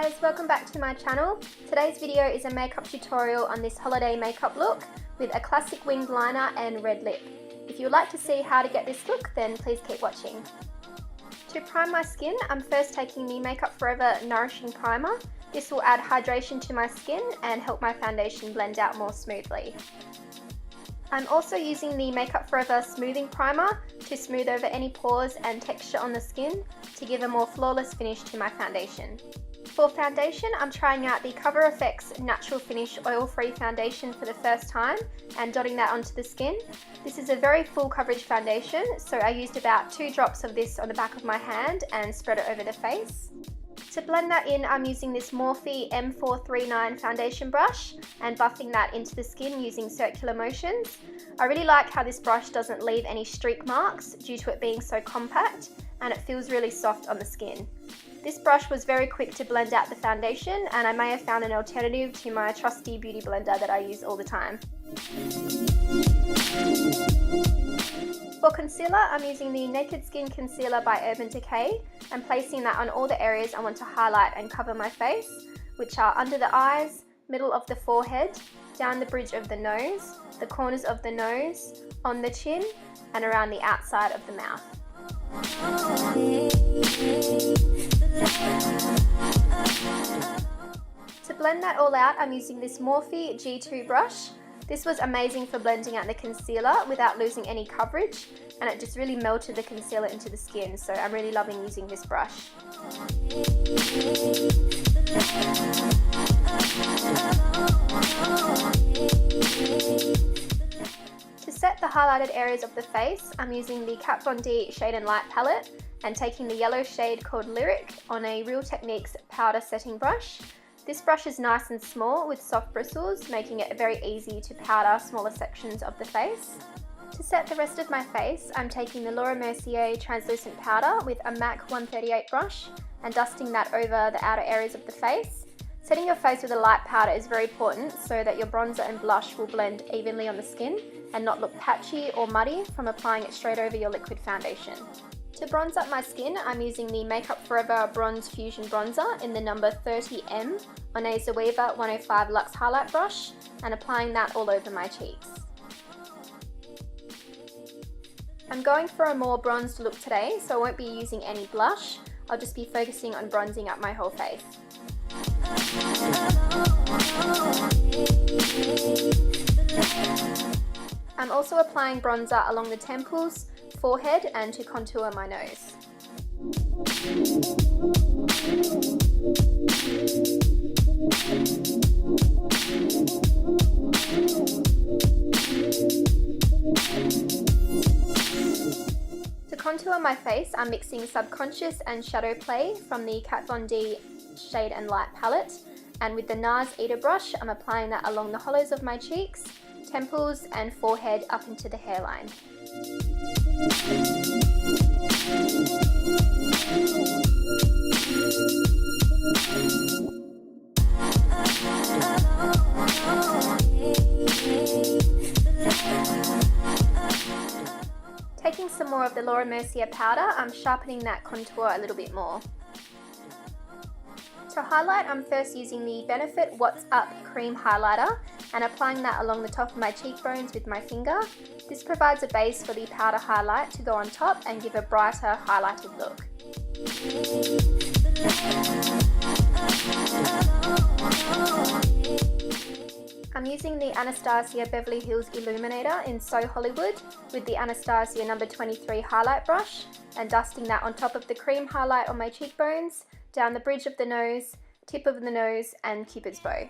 guys, welcome back to my channel. Today's video is a makeup tutorial on this holiday makeup look with a classic winged liner and red lip. If you would like to see how to get this look, then please keep watching. To prime my skin, I'm first taking the Makeup Forever Nourishing Primer. This will add hydration to my skin and help my foundation blend out more smoothly. I'm also using the Makeup Forever Smoothing Primer to smooth over any pores and texture on the skin to give a more flawless finish to my foundation. For foundation, I'm trying out the Cover FX Natural Finish Oil-Free Foundation for the first time and dotting that onto the skin. This is a very full coverage foundation, so I used about 2 drops of this on the back of my hand and spread it over the face. To blend that in, I'm using this Morphe M439 foundation brush and buffing that into the skin using circular motions. I really like how this brush doesn't leave any streak marks due to it being so compact, and it feels really soft on the skin. This brush was very quick to blend out the foundation, and I may have found an alternative to my trusty beauty blender that I use all the time. For concealer, I'm using the Naked Skin Concealer by Urban Decay and placing that on all the areas I want to highlight and cover my face, which are under the eyes, middle of the forehead, down the bridge of the nose, the corners of the nose, on the chin, and around the outside of the mouth. To blend that all out, I'm using this Morphe G2 brush. This was amazing for blending out the concealer without losing any coverage, and it just really melted the concealer into the skin, so I'm really loving using this brush. To set the highlighted areas of the face, I'm using the Kat Von D Shade and Light palette and taking the yellow shade called Lyric on a Real Techniques powder setting brush. This brush is nice and small with soft bristles, making it very easy to powder smaller sections of the face. To set the rest of my face, I'm taking the Mercier translucent powder with a MAC 138 brush and dusting that over the outer areas of the face. Setting your face with a light powder is very important so that your bronzer and blush will blend evenly on the skin and not look patchy or muddy from applying it straight over your liquid foundation. To bronze up my skin, I'm using the Makeup Forever Bronze Fusion Bronzer in the number 30M on a Zoeva 105 Luxe Highlight Brush and applying that all over my cheeks. I'm going for a more bronzed look today, so I won't be using any blush. I'll just be focusing on bronzing up my whole face. I'm also applying bronzer along the temples, forehead, and to contour my nose. To contour my face, I'm mixing Subconscious and SHADOWPLAY from the Kat Von D Shade and Light palette, and with the NARS Eater brush, I'm applying that along the hollows of my cheeks, temples, and forehead up into the hairline. Taking some more of the Mercier powder, I'm sharpening that contour a little bit more. To highlight, I'm first using the Benefit What's Up Cream Highlighter and applying that along the top of my cheekbones with my finger. This provides a base for the powder highlight to go on top and give a brighter highlighted look. I'm using the Anastasia Beverly Hills Illuminator in So Hollywood with the Anastasia number 23 highlight brush and dusting that on top of the cream highlight on my cheekbones, down the bridge of the nose, tip of the nose, and Cupid's bow.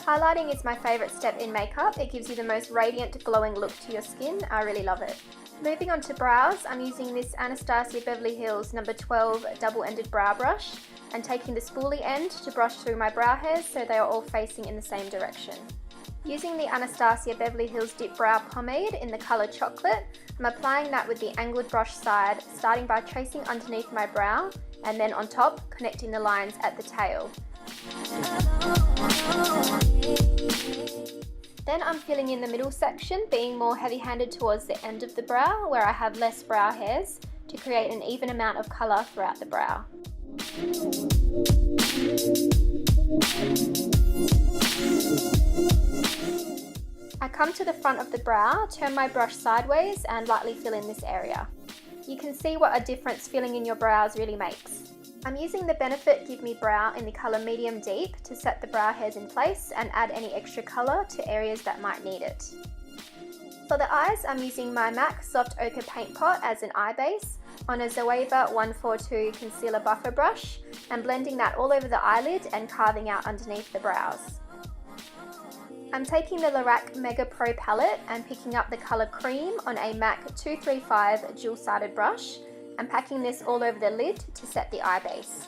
Highlighting is my favourite step in makeup. It gives you the most radiant, glowing look to your skin. I really love it. Moving on to brows, I'm using this Anastasia Beverly Hills number 12 double-ended brow brush and taking the spoolie end to brush through my brow hairs so they are all facing in the same direction. Using the Anastasia Beverly Hills Dip Brow Pomade in the colour Chocolate, I'm applying that with the angled brush side, starting by tracing underneath my brow and then on top, connecting the lines at the tail. Then I'm filling in the middle section, being more heavy-handed towards the end of the brow where I have less brow hairs to create an even amount of colour throughout the brow. I come to the front of the brow, turn my brush sideways and lightly fill in this area. You can see what a difference filling in your brows really makes. I'm using the Benefit Give Me Brow in the colour Medium Deep to set the brow hairs in place and add any extra colour to areas that might need it. For the eyes, I'm using my MAC Soft Ochre Paint Pot as an eye base on a Zoeva 142 Concealer Buffer brush and blending that all over the eyelid and carving out underneath the brows. I'm taking the LORAC Mega Pro palette and picking up the colour Cream on a MAC 235 dual-sided brush and packing this all over the lid to set the eye base.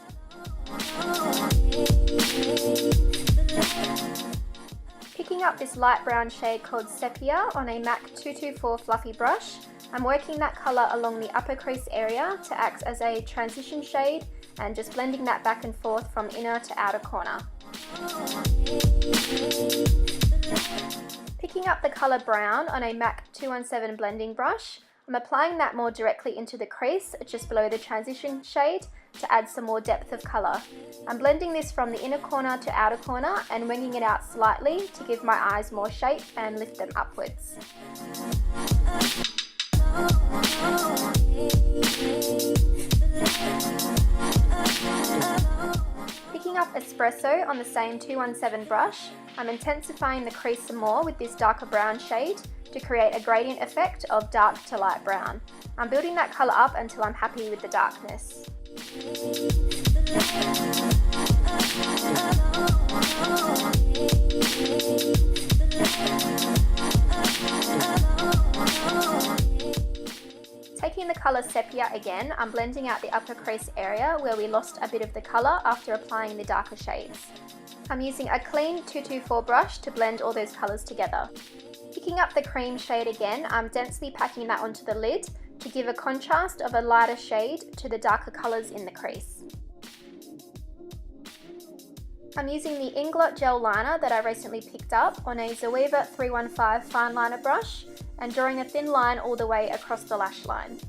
Picking up this light brown shade called Sepia on a MAC 224 fluffy brush, I'm working that colour along the upper crease area to act as a transition shade and just blending that back and forth from inner to outer corner. Picking up the colour Brown on a MAC 217 blending brush, I'm applying that more directly into the crease just below the transition shade to add some more depth of colour. I'm blending this from the inner corner to outer corner and winging it out slightly to give my eyes more shape and lift them upwards. Picking up Espresso on the same 217 brush, I'm intensifying the crease some more with this darker brown shade to create a gradient effect of dark to light brown. I'm building that colour up until I'm happy with the darkness. Taking the colour Sepia again, I'm blending out the upper crease area where we lost a bit of the colour after applying the darker shades. I'm using a clean 224 brush to blend all those colours together. Picking up the cream shade again, I'm densely packing that onto the lid to give a contrast of a lighter shade to the darker colours in the crease. I'm using the INGLOT gel liner that I recently picked up on a Zoeva 315 fine liner brush and drawing a thin line all the way across the lash line.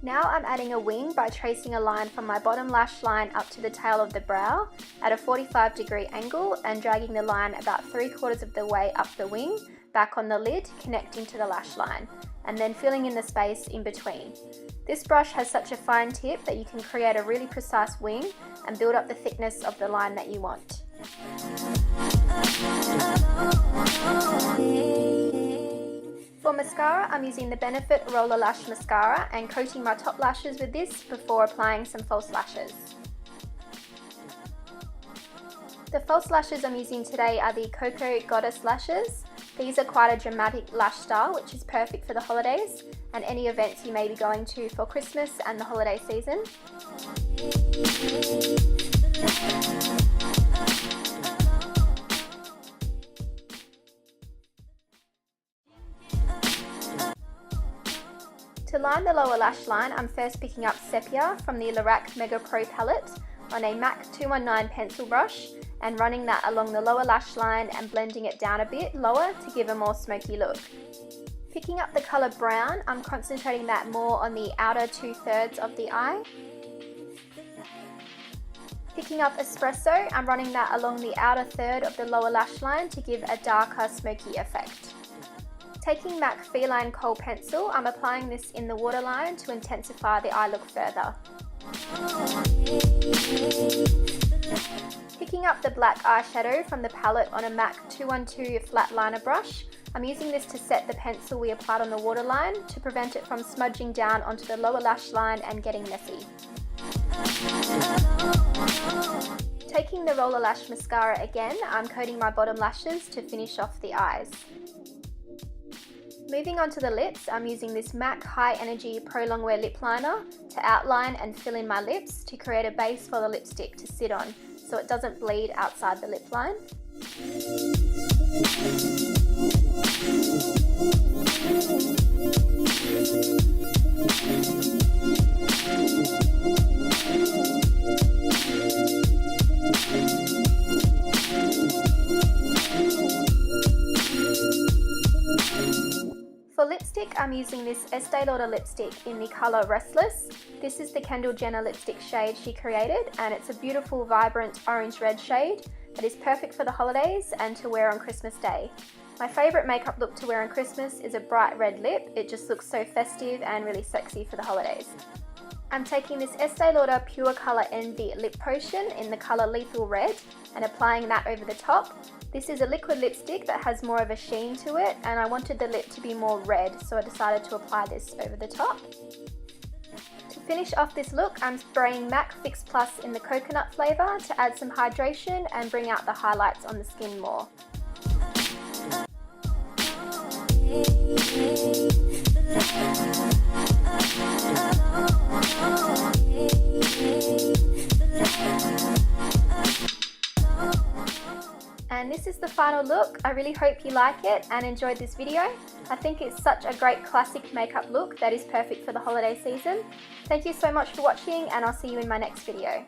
Now I'm adding a wing by tracing a line from my bottom lash line up to the tail of the brow at a 45-degree angle and dragging the line about 3/4 of the way up the wing, back on the lid, connecting to the lash line, and then filling in the space in between. This brush has such a fine tip that you can create a really precise wing and build up the thickness of the line that you want. For mascara, I'm using the Benefit Roller Lash Mascara and coating my top lashes with this before applying some false lashes. The false lashes I'm using today are the KOKO Goddess lashes. These are quite a dramatic lash style which is perfect for the holidays and any events you may be going to for Christmas and the holiday season. To line the lower lash line, I'm first picking up Sepia from the LORAC Mega Pro palette on a MAC 219 pencil brush and running that along the lower lash line and blending it down a bit lower to give a more smoky look. Picking up the colour Brown, I'm concentrating that more on the outer 2/3 of the eye. Picking up Espresso, I'm running that along the outer third of the lower lash line to give a darker smoky effect. Taking MAC Feline Kohl pencil, I'm applying this in the waterline to intensify the eye look further. Picking up the black eyeshadow from the palette on a MAC 212 flat liner brush, I'm using this to set the pencil we applied on the waterline to prevent it from smudging down onto the lower lash line and getting messy. Taking the Roller Lash Mascara again, I'm coating my bottom lashes to finish off the eyes. Moving on to the lips, I'm using this MAC High Energy Prolongwear Lip Liner to outline and fill in my lips to create a base for the lipstick to sit on so it doesn't bleed outside the lip line. For lipstick, I'm using this Estee Lauder lipstick in the colour Restless. This is the Kendall Jenner lipstick shade she created, and it's a beautiful, vibrant orange-red shade that is perfect for the holidays and to wear on Christmas Day. My favourite makeup look to wear on Christmas is a bright red lip. It just looks so festive and really sexy for the holidays. I'm taking this Estee Lauder Pure Colour Envy Lip Potion in the colour Lethal Red and applying that over the top. This is a liquid lipstick that has more of a sheen to it, and I wanted the lip to be more red, so I decided to apply this over the top. To finish off this look, I'm spraying MAC Fix Plus in the coconut flavour to add some hydration and bring out the highlights on the skin more. And this is the final look. I really hope you like it and enjoyed this video. I think it's such a great classic makeup look that is perfect for the holiday season. Thank you so much for watching, and I'll see you in my next video.